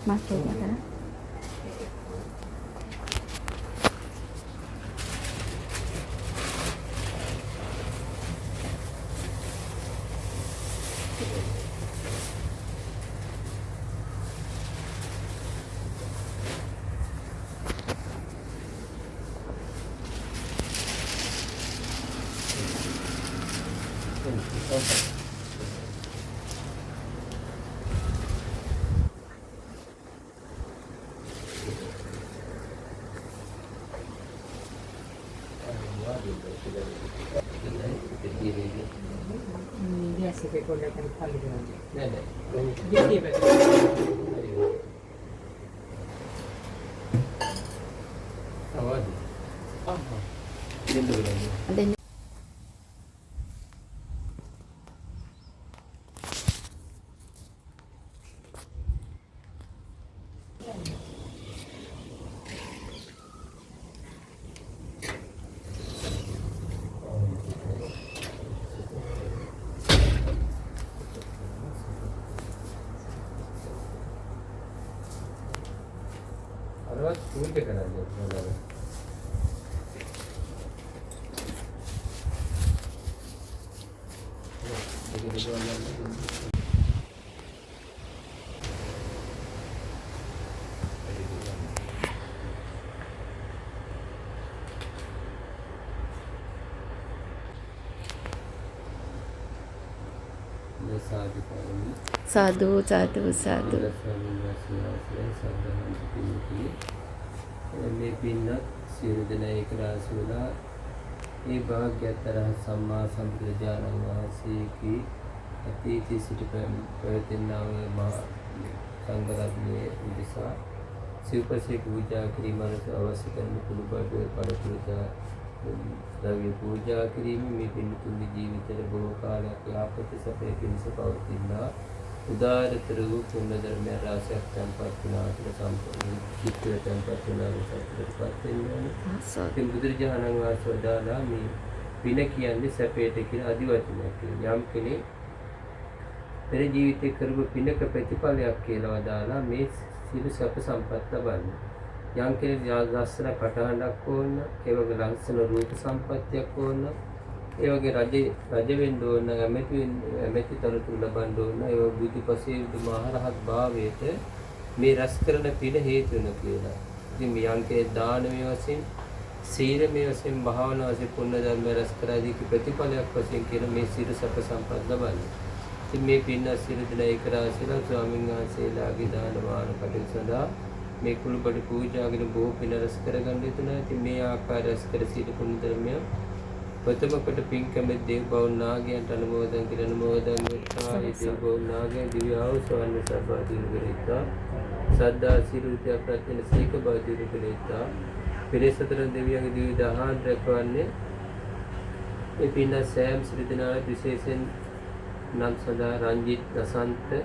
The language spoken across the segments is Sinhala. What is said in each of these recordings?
Masuk ya. Biasa kekolahkan kali dengan dia. Jadi betul. Awal. Ada Arwah school ke kana je. sadu sadu sadu. මේ පින්නත් සියලු දෙනා එක රාශි වෙලා ඒ භාග්‍යතර සම්මා සම්බුදුරජාණන් වහන්සේගේ අතීතී සිට පැවැත්ෙනා වූ මහා සංඝ රත්නයේ උදෙසා සිව්පසේ පූජා කිරීමට අවශ්‍ය කරන කුළු බඩ පළපුරුදා ද්‍රව්‍ය පූජා කිරීම මේ පින්තුන්ගේ ජීවිතේ බොහෝ කාලයක් යාපත සැපේ පිණිස පවතිනා උදාරතර වූ පුණ්‍ය ධර්මය රාශියක් තැන්පත් වුණා කියලා සම්පූර්ණ චිත්තය තැන්පත් වුණා සත්‍යපත් වෙනවා. ඉතින් බුදුරජාණන් වහන්සේ වදාළා මේ පින කියන්නේ සැපයට කියන අදිවචනයක්. යම් කෙනෙක් පෙර ජීවිතේ කරපු පිනක ප්‍රතිඵලයක් කියලා වදාළා මේ සියලු සැප සම්පත් ලබන්නේ. යම් කෙනෙක් ලස්සන කටහඬක් ඕන, ඒ වගේ ලස්සන රූප සම්පත්තියක් ඕන, ඒ වගේ රජ වෙන්න ඕන, ඇමැති තනතුරු ලබන්න ඕන, ඒ වගේ බුදුපසේ මහරහත් භාවයට මේ රැස් කරන පින හේතු වෙන කියලා. ඉතින් මේ යම් දානමය වශයෙන්, සීලමය වශයෙන්, භාවනා වශයෙන් පුණ්‍ය ධර්ම රැස් කරාදී ප්‍රතිඵලයක් වශයෙන් කියන මේ සියලු සැප සම්පත් ලබන්නේ. ඉතින් මේ පින්න සියලු දෙනා එක රාශියලා ස්වාමීන් වහන්සේලාගේ දාන වාන කටයුතු සඳහා මේ කුළුබඩ පූජාගෙන බොහෝ පින රැස් කරගන්න යුතුයි. ඉතින් මේ ආකාර රැස් කර සිට පුණ්‍ය ධර්මය ප්‍රථමකට පින්කම දේව බව නාගයන්ට අනුමෝදන් කර අනුමෝදන් වෙත්තා. ඒ දේව බව නාගයන් දිව්‍ය ආවසවන්න සබ්බාදීන වෙත්තා. සද්දා සිරුත්‍ය ප්‍රත්‍යන සීක බාදීන වෙත්තා. පෙරසතර දෙවියන්ගේ දිව්‍ය දහාන් රැකවන්නේ මේ පින්න සෑම සිරිතනාල විශේෂයෙන් නම් සදා රංජිත් දසන්ත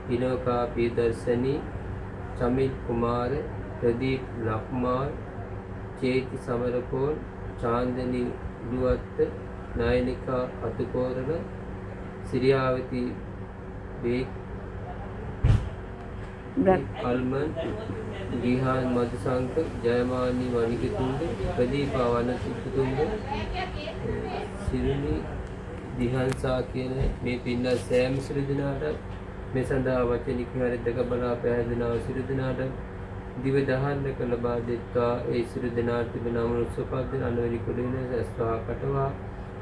පිනෝකා පීදර්ශනී චමිත් කුමාර ප්‍රදීප් ලක්මාල් චේති සමරකෝන් චාන්දනී දුවත්ත නායනිකා අතුකෝරණ සිරියාවති බේක් අල්මන් ගිහාන් මදුසංක ජයමානි වනිකතුංග ප්‍රදීපා වනසිතුංග සිරිනි දිහංසා කියන මේ පින්න සෑම සිරිදිනාට මේ සඳහා වචනික හරිදක බලා පැහැදෙනා සිරිදිනාට දිව දහන්න කළ බාධිත්වා ඒ සිරිදිනාට තිබෙන අමනුෂ්‍යපද්දන අනවැනි කුලින සස්වා කටවා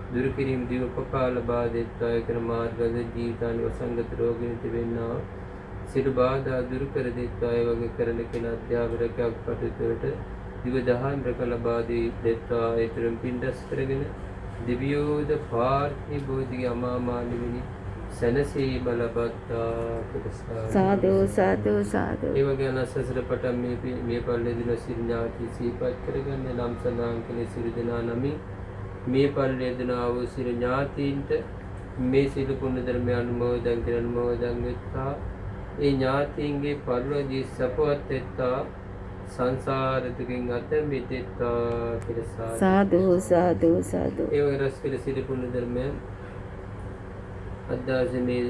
දුරු කිරීම දිව උපකාල බාධිත්වා ඒකර මාර්ගද ජීවිතානි වසංගත රෝගින තිබෙන්නා සිරු බාධා දුරු කර දෙත්වා ඒ වගේ කරන කෙනා අධ්‍යාපනයක් කටයුතුවට දිව දහන්න කළ බාධී දෙත්වා ඒතරම් පින්ඩස් කරගෙන දිව්‍යෝද පාර්ථි බෝධිගේ අමාමානිවිනි සැනසී බලපත්තා කියලා සාදු සාදු සාදු. ඒ වගේ අනස්සසර පටන් මේ පල්ලේ දින සිල් ඥාති සිහිපත් කරගන්න නම් සඳහන් කළේ සිල් දෙනා නමින් මේ පල්ලේ දෙනා වූ සිල් ඥාතීන්ට මේ සිල් පුණ්‍ය ධර්මය අනුමෝදන් කරන අනුමෝදන් වෙත්තා. ඒ ඥාතීන්ගේ පරිලෝකීය සපවත් වෙත්තා. සංසාර දුකින් අත මිදෙත්තා කියලා සාදු සාදු සාදු. ඒ වගේ රස කියලා සිල් පුණ්‍ය ධර්මය අදාසනේ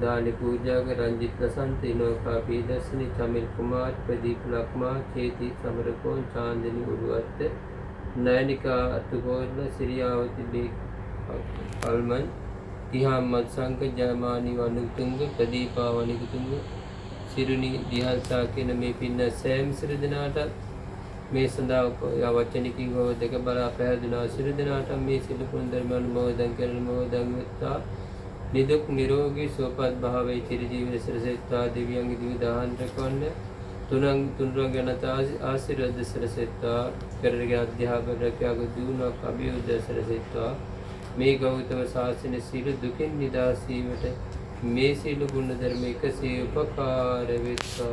දානි පූජාක රංජිත් ලසන්ත ඉනෝකා පීදස්සනි චමිල් කුමාර් ප්‍රදීප ලක්මා චේති සමරකෝන් චාන්දනි උරුවත්ත නයනිකා අතුගෝර්ණ සිරියාවති බේ අල්මන් තිහාම්මත් සංක ජයමානි වනුතුංග ප්‍රදීපා වනිකුතුංග සිරුනි දිහල්සා කියන මේ පින්න සෑම සිරු දිනාට මේ සඳහා වචනිකින් හෝ දෙක බලා පැහැදුනා සිරු දිනාට මේ සිළු පුණ්‍ය ධර්ම අනුමෝදන් කරන මොදන් වෙත්තා. නිදුක් නිරෝගී සුවපත් භාවයේ චිරජීවන සරසෙත්තා. දෙවියන්ගේ දිවි දාහන් රැකවන්න තුනුරුවන්ගේ අනත ආශිර්වාද සරසෙත්තා. කරගෙන අධ්‍යාපන රැකියාව දියුණුවක් අභිවෘද්ධ සරසෙත්තා. මේ ගෞතම ශාසන සීල දුකින් නිදහස් වීමට මේ සීල ගුණ ධර්ම එකසේ උපකාර වෙත්තා.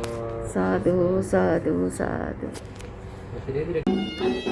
සාදු සාදු සාදු. Jadi